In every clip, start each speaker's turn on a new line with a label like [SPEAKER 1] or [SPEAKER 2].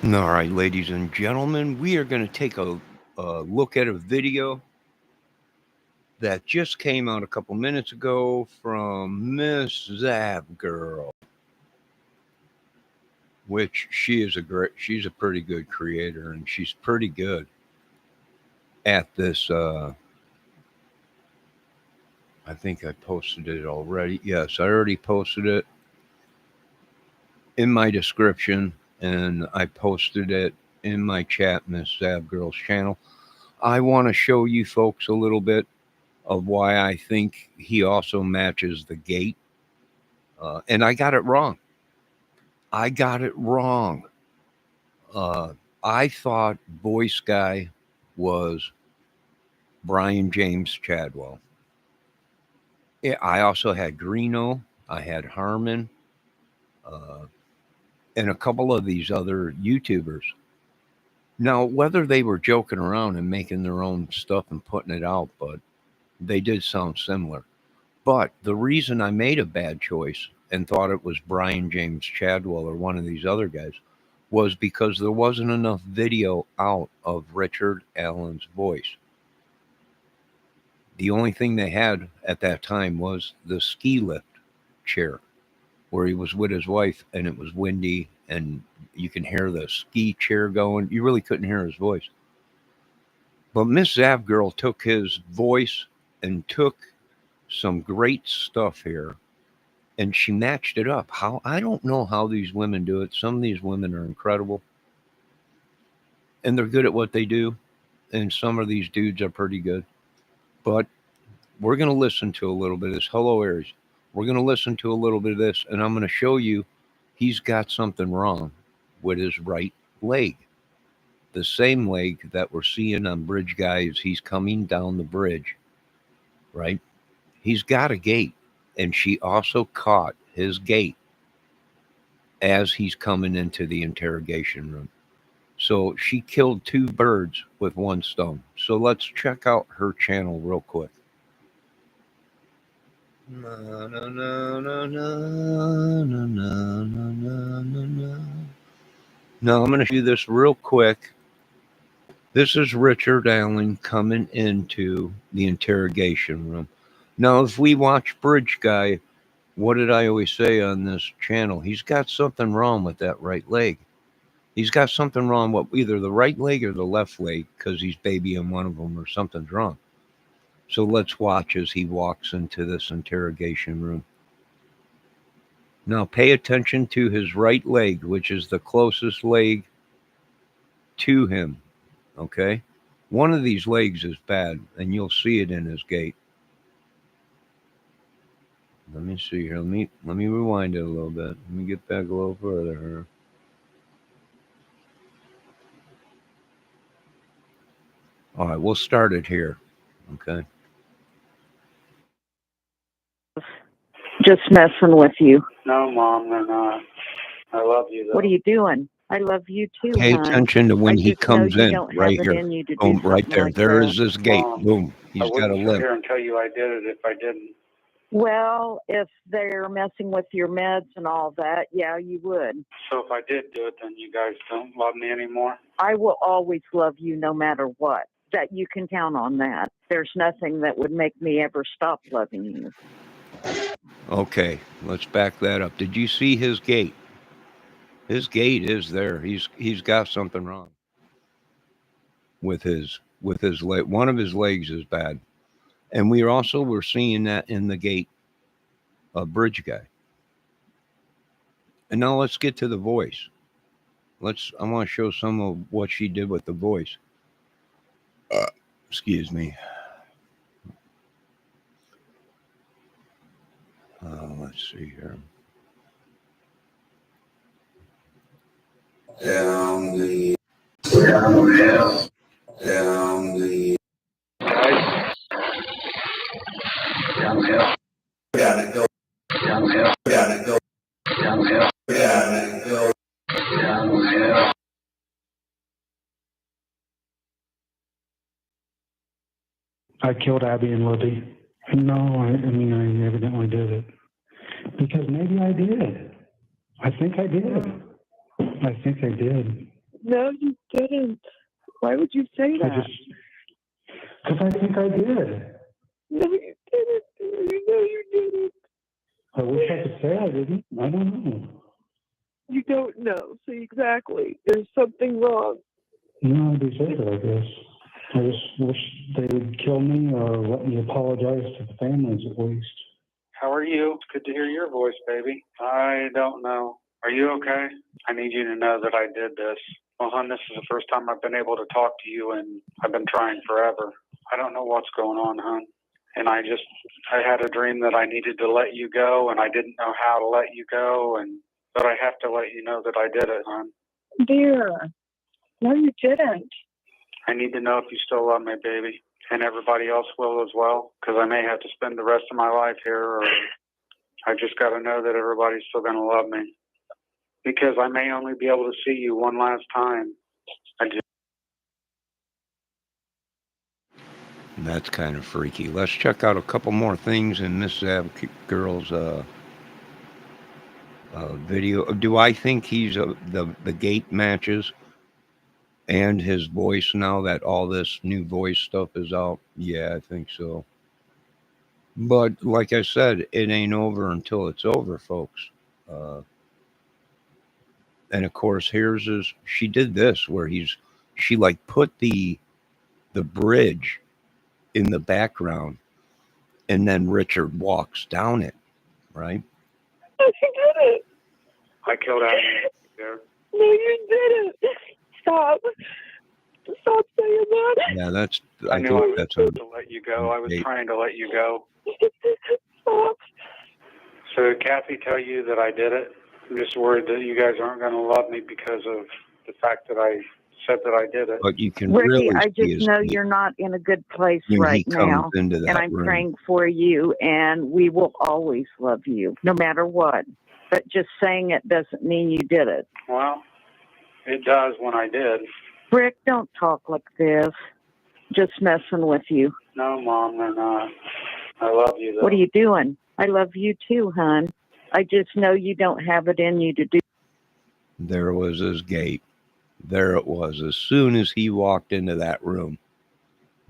[SPEAKER 1] All right, ladies and gentlemen, we are going to take a look at a video that just came out a couple minutes ago from Miss Zap Girl, which she's a pretty good creator, and she's pretty good at this. I think I posted it already. Yes, I already posted it in my description, and I posted it in my chat, Miss Zap Girl's channel. I want to show you folks a little bit of why I think he also matches the gate. And I got it wrong. I got it wrong. I thought Voice Guy was Brian James Chadwell. I also had Greeno, I had Harmon, uh, and a couple of these other YouTubers. Now, whether they were joking around and making their own stuff and putting it out, but they did sound similar. But the reason I made a bad choice and thought it was Brian James Chadwell or one of these other guys was because there wasn't enough video out of Richard Allen's voice. The only thing they had at that time was the ski lift chair where he was with his wife and it was windy and you can hear the ski chair going. You really couldn't hear his voice. But Miss Zav Girl took his voice and took some great stuff here and she matched it up. How I don't know how these women do it. Some of these women are incredible and they're good at what they do, and some of these dudes are pretty good. But we're going to listen to a little bit of this. Hello, Aries. We're going to listen to a little bit of this, and I'm going to show you he's got something wrong with his right leg. The same leg that we're seeing on Bridge Guy as he's coming down the bridge, right? He's got a gate, and she also caught his gate as he's coming into the interrogation room. So she killed two birds with one stone. So let's check out her channel real quick. No, no, no, no, no, no, no, no, no, no. Now I'm going to show you this real quick. This is Richard Allen coming into the interrogation room. Now, if we watch Bridge Guy, what did I always say on this channel? He's got something wrong with that right leg. He's got something wrong with either the right leg or the left leg because he's babying one of them or something's wrong. So let's watch as he walks into this interrogation room. Now pay attention to his right leg, which is the closest leg to him. Okay? One of these legs is bad, and you'll see it in his gait. Let me see here. Let me rewind it a little bit. Let me get back a little further here. All right, we'll start it here. Okay.
[SPEAKER 2] Just messing with you.
[SPEAKER 3] No, Mom, they're not. I love you, though.
[SPEAKER 2] What are you doing? I love you too,
[SPEAKER 1] Pay
[SPEAKER 2] hon.
[SPEAKER 1] attention to when
[SPEAKER 2] I
[SPEAKER 1] he
[SPEAKER 2] just know
[SPEAKER 1] comes
[SPEAKER 2] you
[SPEAKER 1] in.
[SPEAKER 2] don't
[SPEAKER 1] Right
[SPEAKER 2] have it
[SPEAKER 1] here.
[SPEAKER 2] in you to do
[SPEAKER 1] Boom, right
[SPEAKER 2] something
[SPEAKER 1] there.
[SPEAKER 2] like
[SPEAKER 1] There
[SPEAKER 2] that.
[SPEAKER 1] is this gate.
[SPEAKER 3] Mom,
[SPEAKER 1] Boom.
[SPEAKER 3] I
[SPEAKER 1] He's got a
[SPEAKER 3] wouldn't sit
[SPEAKER 1] limp.
[SPEAKER 3] here and tell you I did it if I didn't.
[SPEAKER 2] Well, if they're messing with your meds and all that, yeah, you would.
[SPEAKER 3] So if I did do it, then you guys don't love me anymore?
[SPEAKER 2] I will always love you no matter what. That you can count on that. There's nothing that would make me ever stop loving you.
[SPEAKER 1] Okay, let's back that up. Did you see his gait? His gait is there. He's got something wrong with his leg. One of his legs is bad, and we're seeing that in the gait of Bridge Guy. And now let's get to the voice. I want to show some of what she did with the voice. Excuse me. Let's see here.
[SPEAKER 4] Down the downhill, down the downhill, gotta go downhill, gotta go downhill, gotta go downhill.
[SPEAKER 5] I killed Abby and Libby. No, I mean, I evidently did it. Because maybe I did. I think I did. I think I did.
[SPEAKER 6] No, you didn't. Why would you say
[SPEAKER 5] I
[SPEAKER 6] that?
[SPEAKER 5] just, because I think I did.
[SPEAKER 6] No, you didn't. You know you didn't.
[SPEAKER 5] I wish I could say I didn't. I don't know.
[SPEAKER 6] You don't know. See, exactly. There's something wrong.
[SPEAKER 5] No, I deserve it, I guess. I just wish they would kill me or let me apologize to the families at least.
[SPEAKER 3] How are you? It's good to hear your voice, baby. I don't know. Are you okay? I need you to know that I did this. Well, hon, this is the first time I've been able to talk to you, and I've been trying forever. I don't know what's going on, hon. And I had a dream that I needed to let you go, and I didn't know how to let you go, but I have to let you know that I did it, hon.
[SPEAKER 6] Dear. No, you didn't.
[SPEAKER 3] I need to know if you still love me, baby. And everybody else will as well, because I may have to spend the rest of my life here, or I just got to know that everybody's still going to love me. Because I may only be able to see you one last time.
[SPEAKER 1] That's kind of freaky. Let's check out a couple more things in Miss Zav girl's video. Do I think he's the gate matches and his voice now that all this new voice stuff is out? Yeah, I think so. But like I said, it ain't over until it's over, folks. And of course, here's his. She did this where she like put the bridge in the background, and then Richard walks down it, right?
[SPEAKER 6] No, you didn't.
[SPEAKER 3] I killed Adam there.
[SPEAKER 6] No, you didn't. Stop. Stop saying that.
[SPEAKER 1] Yeah, that's.
[SPEAKER 3] I
[SPEAKER 1] I
[SPEAKER 3] knew I
[SPEAKER 1] think
[SPEAKER 3] was
[SPEAKER 1] that's
[SPEAKER 3] supposed to let you go. I was
[SPEAKER 1] gate.
[SPEAKER 3] trying to let you go.
[SPEAKER 6] Stop.
[SPEAKER 3] So did Kathy tell you that I did it? I'm just worried that you guys aren't going to love me because of the fact that I said that I did it.
[SPEAKER 1] But you can
[SPEAKER 2] Ricky,
[SPEAKER 1] really
[SPEAKER 2] I
[SPEAKER 1] see
[SPEAKER 2] just
[SPEAKER 1] his
[SPEAKER 2] know
[SPEAKER 1] feet
[SPEAKER 2] you're not in a good place
[SPEAKER 1] when he
[SPEAKER 2] right
[SPEAKER 1] comes
[SPEAKER 2] now.
[SPEAKER 1] into that
[SPEAKER 2] And I'm
[SPEAKER 1] room.
[SPEAKER 2] praying for you, and we will always love you, no matter what. But just saying it doesn't mean you did it.
[SPEAKER 3] Well, it does when I did.
[SPEAKER 2] Rick, don't talk like this. Just messing with you.
[SPEAKER 3] No, Mom, they're not. I love you, though.
[SPEAKER 2] What are you doing? I love you too, hon. I just know you don't have it in you to do.
[SPEAKER 1] There was his gate. There it was. As soon as he walked into that room,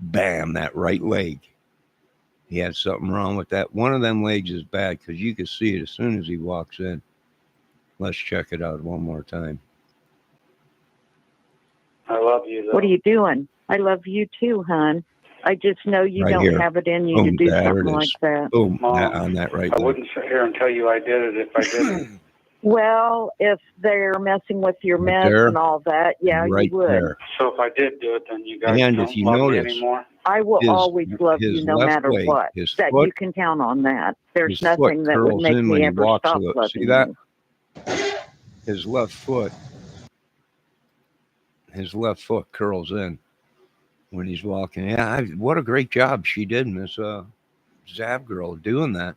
[SPEAKER 1] bam, that right leg. He had something wrong with that. One of them legs is bad because you can see it as soon as he walks in. Let's check it out one more time.
[SPEAKER 3] I love you, though.
[SPEAKER 2] What are you doing? I love you too, hon. I just know you
[SPEAKER 1] Right
[SPEAKER 2] don't
[SPEAKER 1] here.
[SPEAKER 2] have it in you to
[SPEAKER 1] Boom,
[SPEAKER 2] do
[SPEAKER 1] there
[SPEAKER 2] something
[SPEAKER 1] it
[SPEAKER 2] like
[SPEAKER 1] is.
[SPEAKER 2] that.
[SPEAKER 1] Boom,
[SPEAKER 3] Mom,
[SPEAKER 1] on that right
[SPEAKER 3] I
[SPEAKER 1] leg.
[SPEAKER 3] wouldn't sit here and tell you I did it if I didn't.
[SPEAKER 2] Well, if they're messing with your
[SPEAKER 1] Right
[SPEAKER 2] meds
[SPEAKER 1] there.
[SPEAKER 2] and all that, yeah,
[SPEAKER 1] Right
[SPEAKER 2] you would.
[SPEAKER 1] there.
[SPEAKER 3] So if I did do it, then you guys
[SPEAKER 1] And
[SPEAKER 3] don't
[SPEAKER 1] if you
[SPEAKER 3] love me
[SPEAKER 1] notice,
[SPEAKER 3] anymore?
[SPEAKER 2] I will always love you
[SPEAKER 1] his
[SPEAKER 2] no
[SPEAKER 1] left
[SPEAKER 2] matter
[SPEAKER 1] leg,
[SPEAKER 2] what.
[SPEAKER 1] his
[SPEAKER 2] That
[SPEAKER 1] foot,
[SPEAKER 2] you can count on that. There's
[SPEAKER 1] his foot
[SPEAKER 2] nothing that would
[SPEAKER 1] curls
[SPEAKER 2] make
[SPEAKER 1] in when
[SPEAKER 2] me
[SPEAKER 1] he
[SPEAKER 2] ever
[SPEAKER 1] walks.
[SPEAKER 2] stop
[SPEAKER 1] See
[SPEAKER 2] loving
[SPEAKER 1] that?
[SPEAKER 2] you.
[SPEAKER 1] His left foot curls in when he's walking. Yeah, what a great job she did, Miss Zav girl, doing that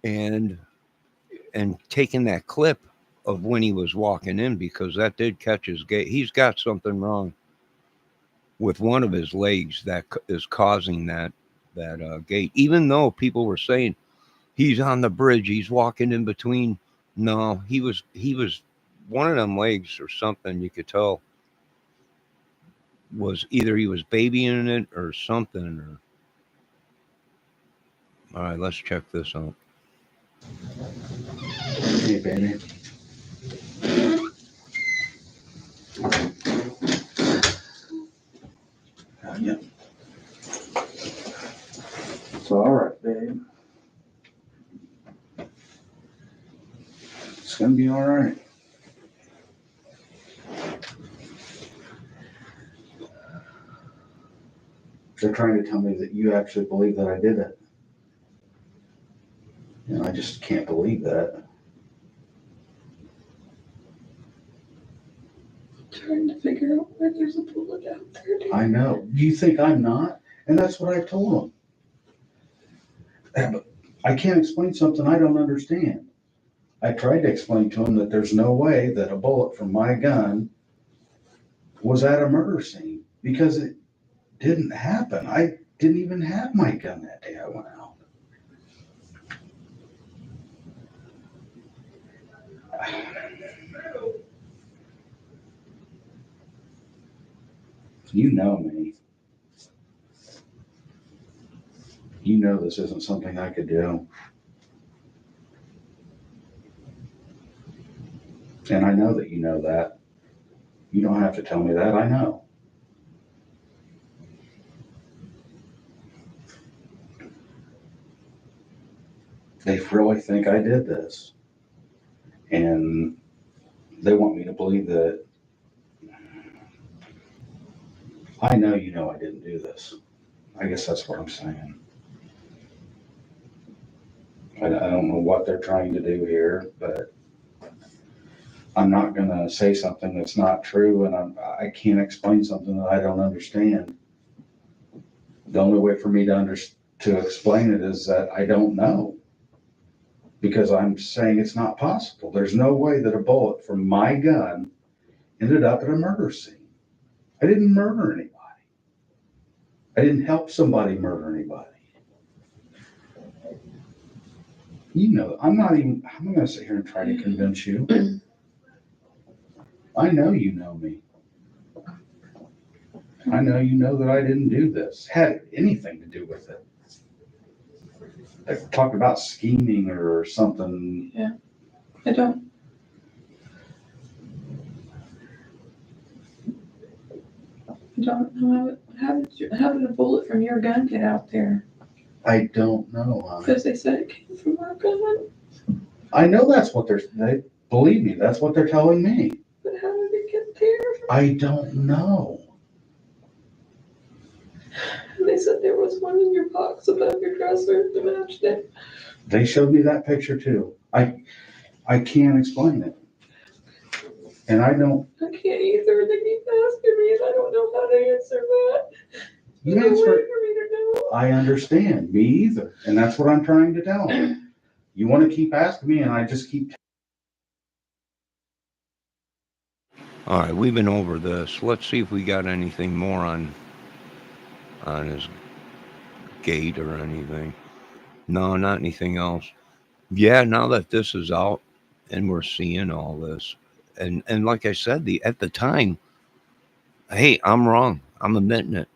[SPEAKER 1] and taking that clip of when he was walking in, because that did catch his gait. He's got something wrong with one of his legs that is causing that gait. Even though people were saying he's on the bridge, he's walking in between. No, he was one of them legs or something. You could tell was either he was babying it or something. All right, let's check this out.
[SPEAKER 4] Hey, baby. Yeah. It's all right, babe. It's gonna be all right. They're trying to tell me that you actually believe that I did it. And I just can't believe that.
[SPEAKER 7] Trying to figure out where there's a bullet out there.
[SPEAKER 4] I know. Do you think I'm not? And that's what I told them. But I can't explain something I don't understand. I tried to explain to them that there's no way that a bullet from my gun was at a murder scene because it didn't happen. I didn't even have my gun that day I went out. You know me. You know this isn't something I could do. And I know that you know that. You don't have to tell me that. I know. They really think I did this. And they want me to believe that I know you know I didn't do this. I guess that's what I'm saying. I don't know what they're trying to do here, but I'm not going to say something that's not true, and I can't explain something that I don't understand. The only way for me to explain it is that I don't know, because I'm saying it's not possible. There's no way that a bullet from my gun ended up at a murder scene. I didn't murder anybody. I didn't help somebody murder anybody. You know, I'm not going to sit here and try to convince you. I know you know me. I know you know that I didn't do this, had anything to do with it. Talk about scheming or something.
[SPEAKER 7] Yeah, I don't. I don't know how did a bullet from your gun get out there?
[SPEAKER 4] I don't know.
[SPEAKER 7] Because they said it came from our gun.
[SPEAKER 4] I know that's what they believe me. That's what they're telling me.
[SPEAKER 7] But how did it get there?
[SPEAKER 4] I don't know.
[SPEAKER 7] And they said there was one in your box above your dresser that matched it.
[SPEAKER 4] They showed me that picture too. I can't explain it. And I don't.
[SPEAKER 7] I can't either. They keep asking me, and I don't know how to answer that.
[SPEAKER 4] You
[SPEAKER 7] There's no
[SPEAKER 4] answer
[SPEAKER 7] way
[SPEAKER 4] it.
[SPEAKER 7] for me to know.
[SPEAKER 4] I understand. Me either. And that's what I'm trying to tell them. You want to keep asking me, and I just keep.
[SPEAKER 1] All right, we've been over this. Let's see if we got anything more on his gate or anything. No, not anything else. Yeah, now that this is out and we're seeing all this, and like I said, at the time, hey, I'm wrong. I'm admitting it.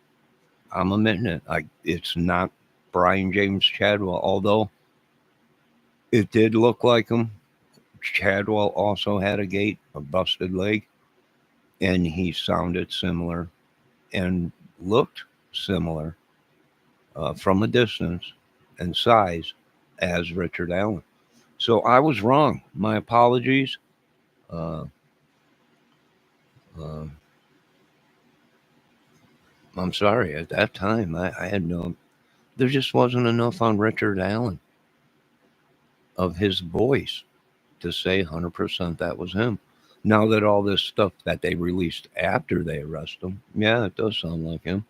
[SPEAKER 1] It's not Brian James Chadwell, although it did look like him. Chadwell also had a gait, a busted leg, and he sounded similar and looked similar from a distance and size as Richard Allen. So I was wrong. My apologies. Uh, uh, I'm sorry. At that time, I had no. There just wasn't enough on Richard Allen of his voice to say 100% that was him. Now that all this stuff that they released after they arrest him, yeah, it does sound like him.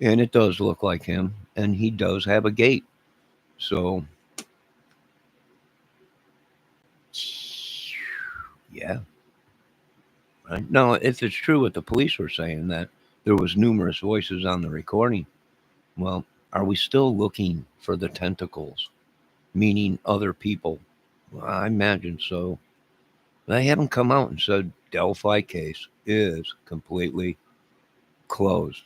[SPEAKER 1] And it does look like him. And he does have a gait. So, yeah. Right? Now, if it's true what the police were saying, that there was numerous voices on the recording, well, are we still looking for the tentacles, meaning other people? Well, I imagine so. They haven't come out and said Delphi case is completely closed,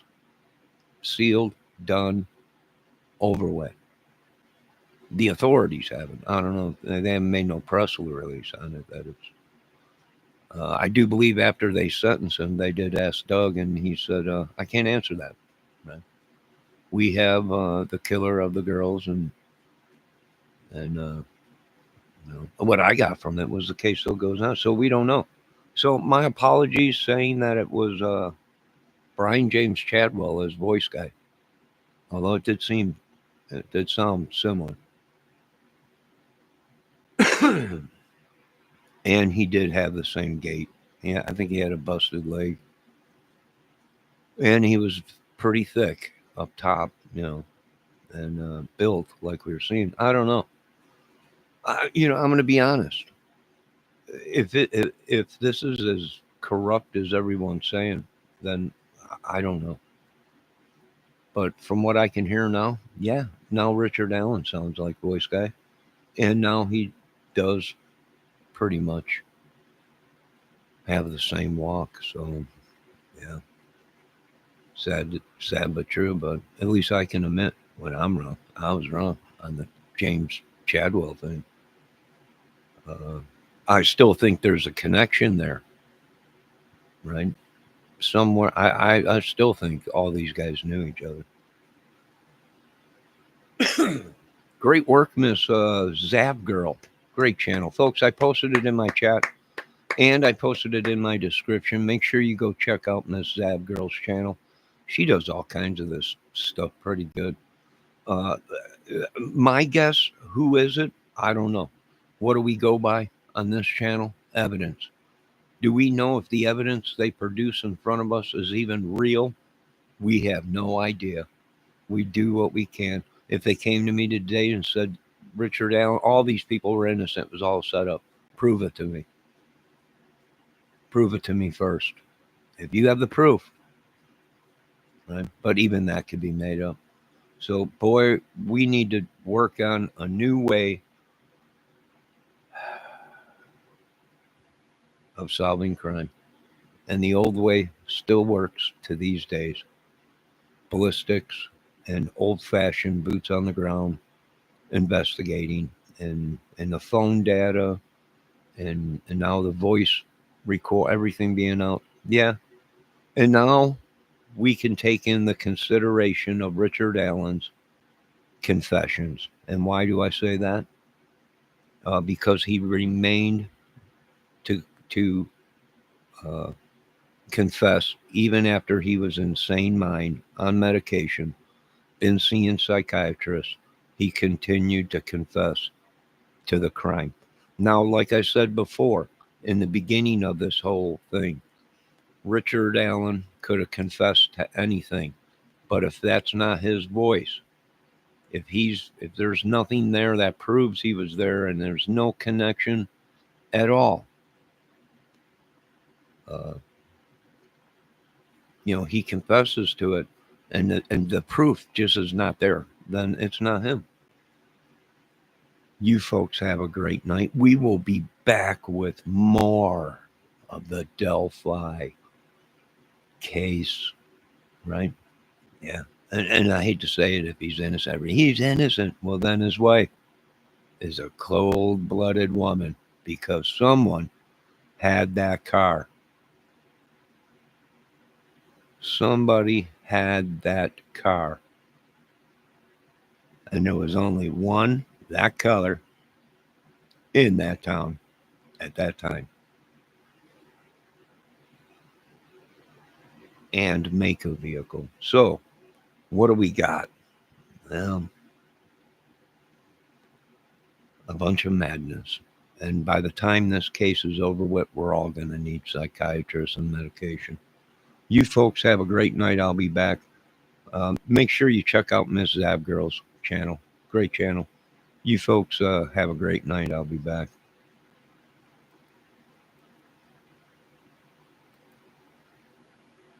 [SPEAKER 1] sealed, done, over with. The authorities haven't. I don't know. They haven't made no press release on it. That it's. I do believe after they sentenced him, they did ask Doug, and he said, "I can't answer that. Right? We have the killer of the girls, and what I got from it was the case still goes on. So we don't know. So my apologies, saying that it was Brian James Chadwell as voice guy, although it did sound similar. And he did have the same gait. Yeah, I think he had a busted leg. And he was pretty thick up top, and built like we were seeing. I don't know. I'm going to be honest. If this is as corrupt as everyone's saying, then I don't know. But from what I can hear now, yeah, now Richard Allen sounds like voice guy, and now he does pretty much have the same walk. So, yeah. Sad but true. But at least I can admit when I'm wrong. I was wrong on the James Chadwell thing. I still think there's a connection there, right? Somewhere, I still think all these guys knew each other. Great work, Miss Zab Girl. Great channel, folks. I posted it in my chat and I posted it in my description. Make sure you go check out Miss Zab Girl's channel. She does all kinds of this stuff pretty good. My guess, who is it? I don't know. What do we go by on this channel? Evidence. Do we know if the evidence they produce in front of us is even real? We have no idea. We do what we can. If they came to me today and said, Richard Allen, all these people were innocent, it was all set up, prove it to me. Prove it to me first. If you have the proof, right? But even that could be made up. So, boy, we need to work on a new way of solving crime. And the old way still works to these days. Ballistics and old-fashioned boots on the ground investigating, and the phone data and now the voice record, everything being out. Yeah. And now we can take in the consideration of Richard Allen's confessions. And why do I say that? Because he remained to confess even after he was insane mind, on medication, been seeing psychiatrists. He continued to confess to the crime. Now, like I said before, in the beginning of this whole thing, Richard Allen could have confessed to anything. But if that's not his voice, if there's nothing there that proves he was there and there's no connection at all, he confesses to it, and the proof just is not there, then it's not him. You folks have a great night. We will be back with more of the Delphi case, right? Yeah. And I hate to say it, if he's innocent, he's innocent. Well, then his wife is a cold-blooded woman, because someone had that car. Somebody had that car. And there was only one that color in that town at that time. And make a vehicle. So, what do we got? Well, a bunch of madness. And by the time this case is over with, we're all going to need psychiatrists and medication. You folks have a great night. I'll be back. Make sure you check out Miss Zab Girl's channel. Great channel. You folks have a great night. I'll be back.